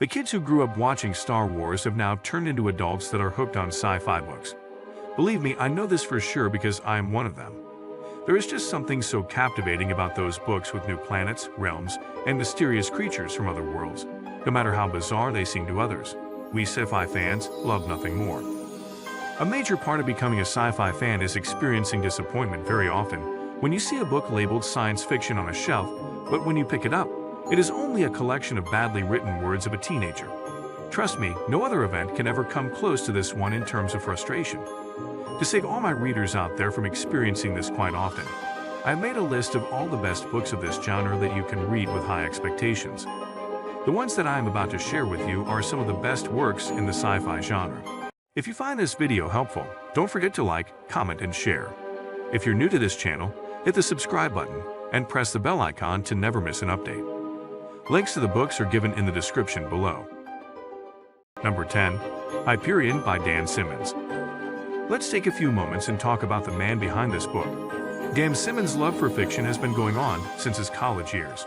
The kids who grew up watching Star Wars have now turned into adults that are hooked on sci-fi books. Believe me, I know this for sure because I am one of them. There is just something so captivating about those books with new planets, realms, and mysterious creatures from other worlds, no matter how bizarre they seem to others. We sci-fi fans love nothing more. A major part of becoming a sci-fi fan is experiencing disappointment very often when you see a book labeled science fiction on a shelf, but when you pick it up, it is only a collection of badly written words of a teenager. Trust me, no other event can ever come close to this one in terms of frustration. To save all my readers out there from experiencing this quite often, I made a list of all the best books of this genre that you can read with high expectations. The ones that I am about to share with you are some of the best works in the sci-fi genre. If you find this video helpful, don't forget to like, comment, and share. If you're new to this channel, hit the subscribe button and press the bell icon to never miss an update. Links to the books are given in the description below. Number 10. Hyperion by Dan Simmons. Let's take a few moments and talk about the man behind this book. Dan Simmons' love for fiction has been going on since his college years.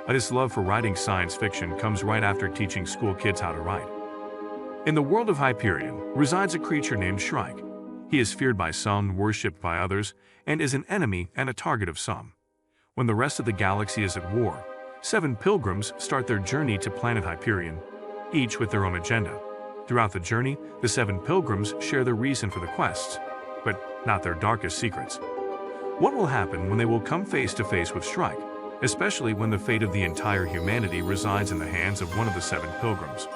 This love for writing science fiction comes right after teaching school kids how to write. In the world of Hyperion resides a creature named Shrike. He is feared by some, worshipped by others, and is an enemy and a target of some. When the rest of the galaxy is at war, 7 pilgrims start their journey to planet Hyperion, each with their own agenda. Throughout the journey, the 7 pilgrims share their reason for the quests, but not their darkest secrets. What will happen when they will come face to face with Shrike, especially when the fate of the entire humanity resides in the hands of one of the 7 pilgrims?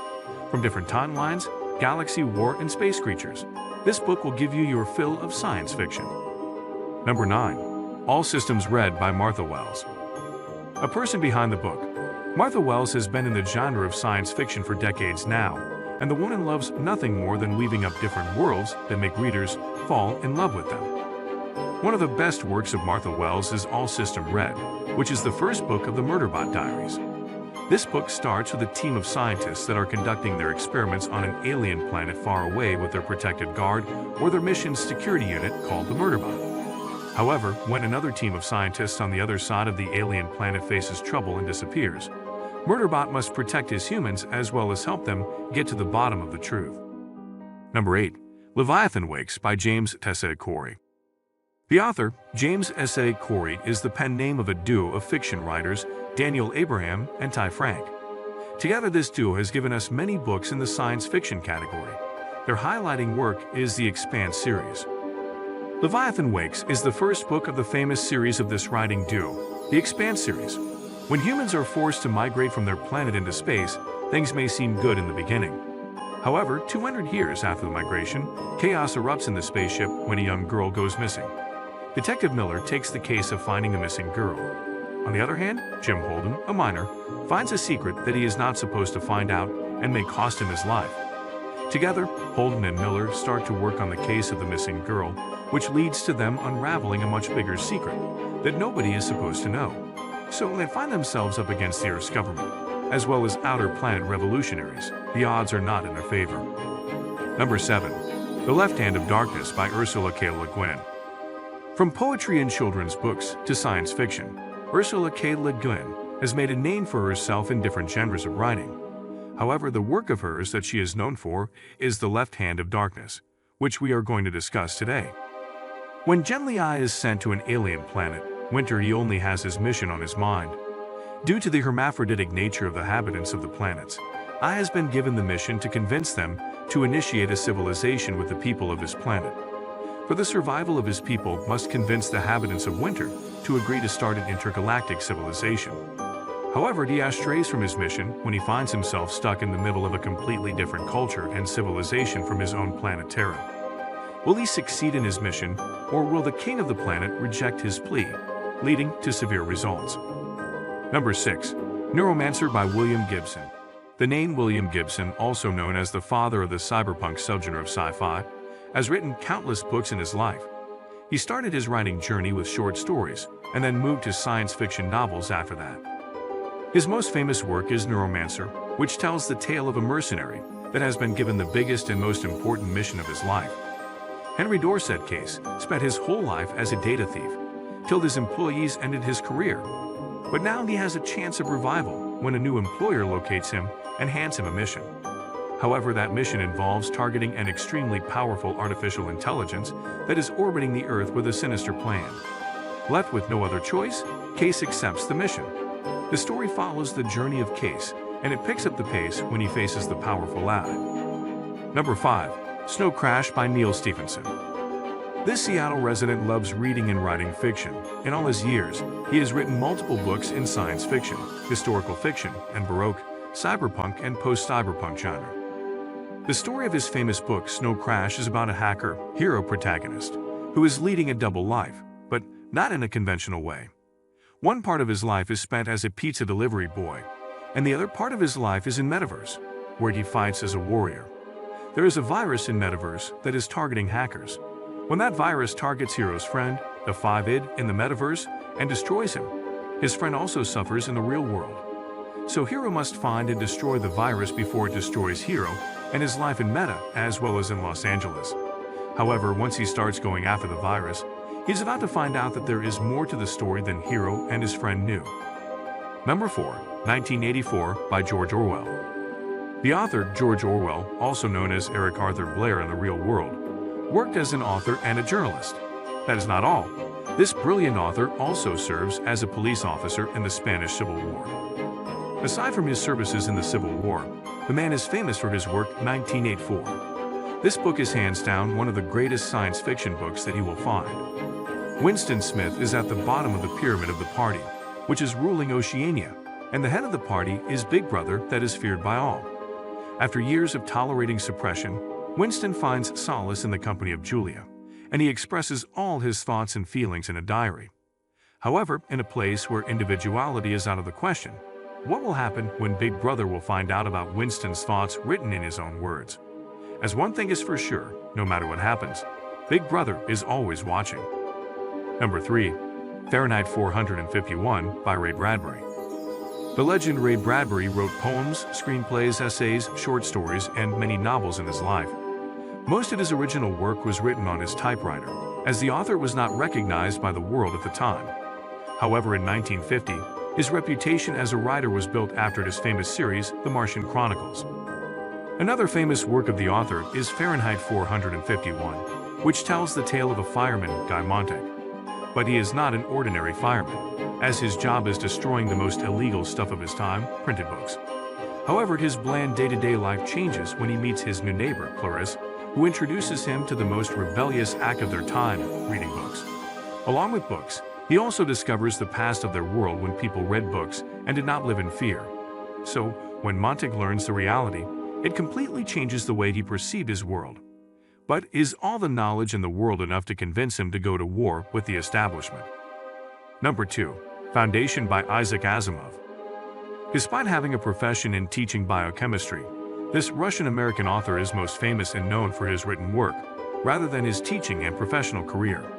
From different timelines, galaxy, war, and space creatures, this book will give you your fill of science fiction. Number 9. All Systems Red by Martha Wells. A person behind the book, Martha Wells has been in the genre of science fiction for decades now, and the woman loves nothing more than weaving up different worlds that make readers fall in love with them. One of the best works of Martha Wells is All Systems Red, which is the first book of the Murderbot Diaries. This book starts with a team of scientists that are conducting their experiments on an alien planet far away with their protective guard or their mission's security unit called the Murderbot. However, when another team of scientists on the other side of the alien planet faces trouble and disappears, Murderbot must protect his humans as well as help them get to the bottom of the truth. Number 8. Leviathan Wakes by James Tessa Corey. The author, James S. A. Corey, is the pen name of a duo of fiction writers, Daniel Abraham and Ty Frank. Together, this duo has given us many books in the science fiction category. Their highlighting work is the Expanse series. Leviathan Wakes is the first book of the famous series of this writing duo, the Expanse series. When humans are forced to migrate from their planet into space, things may seem good in the beginning. However, 200 years after the migration, chaos erupts in the spaceship when a young girl goes missing. Detective Miller takes the case of finding the missing girl. On the other hand, Jim Holden, a miner, finds a secret that he is not supposed to find out and may cost him his life. Together, Holden and Miller start to work on the case of the missing girl, which leads to them unraveling a much bigger secret that nobody is supposed to know. So when they find themselves up against the Earth's government, as well as outer planet revolutionaries, the odds are not in their favor. Number 7. The Left Hand of Darkness by Ursula K. Le Guin. From poetry and children's books to science fiction, Ursula K. Le Guin has made a name for herself in different genres of writing. However, the work of hers that she is known for is The Left Hand of Darkness, which we are going to discuss today. When Genli is sent to an alien planet, Winter he only has his mission on his mind. Due to the hermaphroditic nature of the inhabitants of the planets, I has been given the mission to convince them to initiate a civilization with the people of his planet. For the survival of his people must convince the inhabitants of Winter to agree to start an intergalactic civilization. However, he strays from his mission when he finds himself stuck in the middle of a completely different culture and civilization from his own planet Terra. Will he succeed in his mission, or will the king of the planet reject his plea, leading to severe results? Number 6. Neuromancer by William Gibson. The name William Gibson, also known as the father of the cyberpunk subgenre of sci-fi, has written countless books in his life. He started his writing journey with short stories, and then moved to science fiction novels after that. His most famous work is Neuromancer, which tells the tale of a mercenary that has been given the biggest and most important mission of his life. Henry Dorset Case spent his whole life as a data thief, till his employees ended his career. But now he has a chance of revival when a new employer locates him and hands him a mission. However, that mission involves targeting an extremely powerful artificial intelligence that is orbiting the Earth with a sinister plan. Left with no other choice, Case accepts the mission. The story follows the journey of Case, and it picks up the pace when he faces the powerful lad. Number 5. Snow Crash by Neil Stephenson. This Seattle resident loves reading and writing fiction. In all his years, he has written multiple books in science fiction, historical fiction, and baroque, cyberpunk, and post-cyberpunk genre. The story of his famous book, Snow Crash, is about a hacker, hero protagonist, who is leading a double life, but not in a conventional way. One part of his life is spent as a pizza delivery boy, and the other part of his life is in Metaverse, where he fights as a warrior. There is a virus in Metaverse that is targeting hackers. When that virus targets Hero's friend, the 5id, in the Metaverse, and destroys him, his friend also suffers in the real world. So Hero must find and destroy the virus before it destroys Hero and his life in Meta, as well as in Los Angeles. However, once he starts going after the virus, he's about to find out that there is more to the story than Hero and his friend knew. Number 4. 1984 by George Orwell. The author, George Orwell, also known as Eric Arthur Blair in the real world, worked as an author and a journalist. That is not all. This brilliant author also serves as a police officer in the Spanish Civil War. Aside from his services in the Civil War, the man is famous for his work 1984. This book is hands down one of the greatest science fiction books that you will find. Winston Smith is at the bottom of the pyramid of the party, which is ruling Oceania, and the head of the party is Big Brother that is feared by all. After years of tolerating suppression, Winston finds solace in the company of Julia, and he expresses all his thoughts and feelings in a diary. However, in a place where individuality is out of the question, what will happen when Big Brother will find out about Winston's thoughts written in his own words? As one thing is for sure, no matter what happens, Big Brother is always watching. Number 3. Fahrenheit 451 by Ray Bradbury. The legend Ray Bradbury wrote poems, screenplays, essays, short stories, and many novels in his life. Most of his original work was written on his typewriter, as the author was not recognized by the world at the time. However, in 1950, his reputation as a writer was built after his famous series, The Martian Chronicles. Another famous work of the author is Fahrenheit 451, which tells the tale of a fireman, Guy Montag. But he is not an ordinary fireman, as his job is destroying the most illegal stuff of his time, printed books. However, his bland day-to-day life changes when he meets his new neighbor, Clarice, who introduces him to the most rebellious act of their time, reading books. Along with books, he also discovers the past of their world when people read books and did not live in fear. So, when Montag learns the reality, it completely changes the way he perceived his world. But is all the knowledge in the world enough to convince him to go to war with the establishment? Number 2. Foundation by Isaac Asimov. Despite having a profession in teaching biochemistry, this Russian-American author is most famous and known for his written work, rather than his teaching and professional career.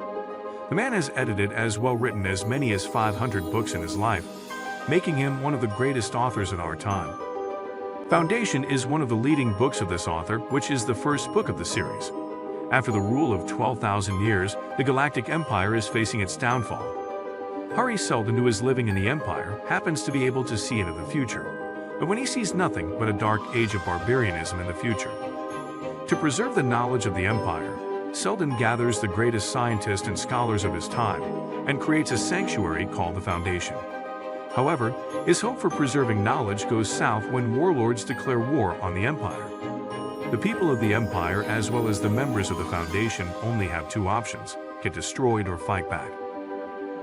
The man has edited as well written as many as 500 books in his life, making him one of the greatest authors of our time. Foundation is one of the leading books of this author, which is the first book of the series. After the rule of 12,000 years, the Galactic Empire is facing its downfall. Hari Seldon, who is living in the Empire, happens to be able to see into the future, but when he sees nothing but a dark age of barbarianism in the future. To preserve the knowledge of the Empire, Seldon gathers the greatest scientists and scholars of his time and creates a sanctuary called the Foundation. However, his hope for preserving knowledge goes south when warlords declare war on the Empire. The people of the Empire, as well as the members of the Foundation, only have two options: get destroyed or fight back.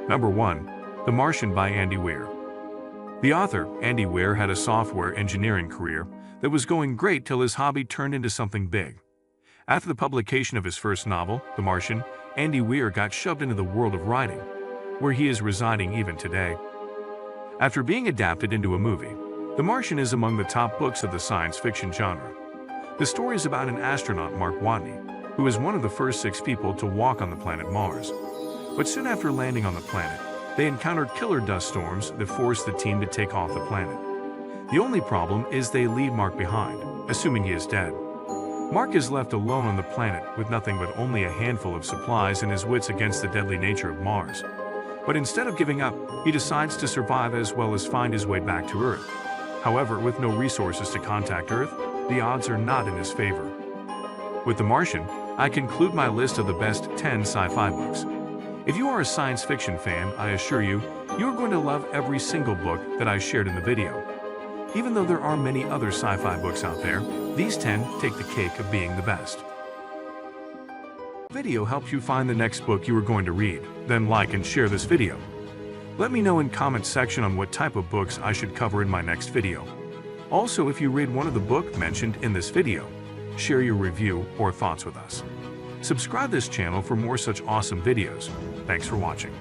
Number 1. The Martian by Andy Weir. The author, Andy Weir, had a software engineering career that was going great till his hobby turned into something big. After the publication of his first novel, The Martian, Andy Weir got shoved into the world of writing, where he is residing even today. After being adapted into a movie, The Martian is among the top books of the science fiction genre. The story is about an astronaut, Mark Watney, who is one of the first 6 people to walk on the planet Mars. But soon after landing on the planet, they encounter killer dust storms that force the team to take off the planet. The only problem is they leave Mark behind, assuming he is dead. Mark is left alone on the planet with nothing but only a handful of supplies and his wits against the deadly nature of Mars. But instead of giving up, he decides to survive as well as find his way back to Earth. However, with no resources to contact Earth, the odds are not in his favor. With The Martian, I conclude my list of the best 10 sci-fi books. If you are a science fiction fan, I assure you, you are going to love every single book that I shared in the video. Even though there are many other sci-fi books out there, these 10 take the cake of being the best. If the video helps you find the next book you are going to read, then like and share this video. Let me know in comment section on what type of books I should cover in my next video. Also, if you read one of the books mentioned in this video, share your review or thoughts with us. Subscribe this channel for more such awesome videos. Thanks for watching.